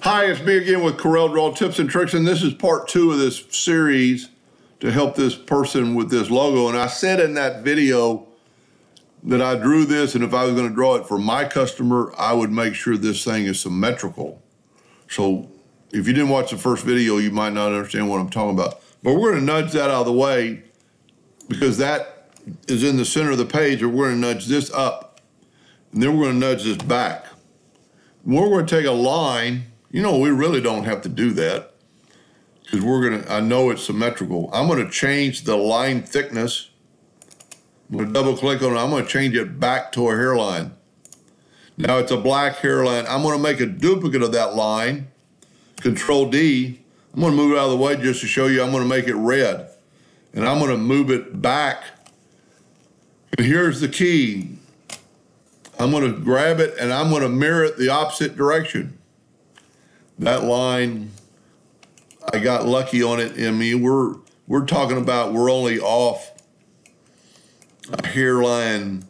Hi, it's me again with Corel Draw tips and tricks, and this is part 2 of this series to help this person with this logo. And I said in that video that I drew this, and if I was going to draw it for my customer, I would make sure this thing is symmetrical. So if you didn't watch the first video, you might not understand what I'm talking about. But we're going to nudge that out of the way because that is in the center of the page, and we're going to nudge this up. And then we're going to nudge this back. We're going to take a line. You know, we really don't have to do that because I know it's symmetrical. I'm going to change the line thickness. I'm going to double click on it. I'm going to change it back to a hairline. Now it's a black hairline. I'm going to make a duplicate of that line. Control D. I'm going to move it out of the way just to show you. I'm going to make it red. And I'm going to move it back. And here's the key. I'm going to grab it and I'm going to mirror it the opposite direction. That line, I got lucky on it. I mean, we're talking about we're only off a hairline,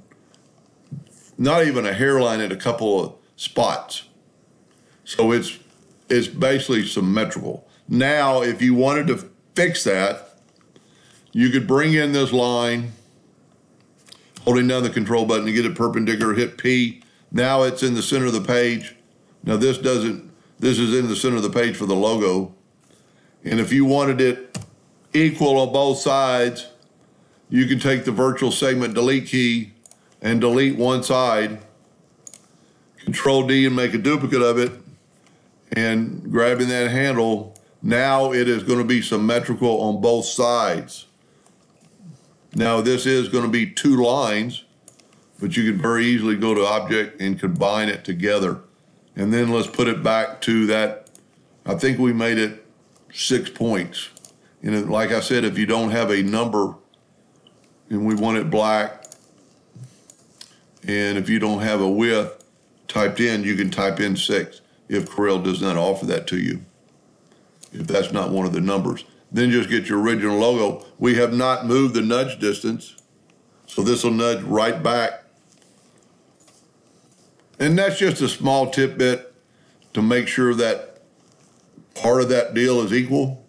not even a hairline at a couple of spots. So it's basically symmetrical. Now, if you wanted to fix that, you could bring in this line, holding down the control button to get it perpendicular, hit P. Now it's in the center of the page. Now this is in the center of the page for the logo. And if you wanted it equal on both sides, you can take the virtual segment delete key and delete one side, Control D and make a duplicate of it, and grabbing that handle, now it is going to be symmetrical on both sides. Now this is going to be two lines, but you can very easily go to Object and combine it together. And then let's put it back to that. I think we made it 6 points. And like I said, if you don't have a number and we want it black, and if you don't have a width typed in, you can type in 6 if Corel does not offer that to you, if that's not one of the numbers. Then just get your original logo. We have not moved the nudge distance, so this will nudge right back. And that's just a small tidbit to make sure that part of that deal is equal.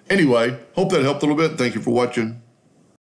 Anyway, hope that helped a little bit. Thank you for watching.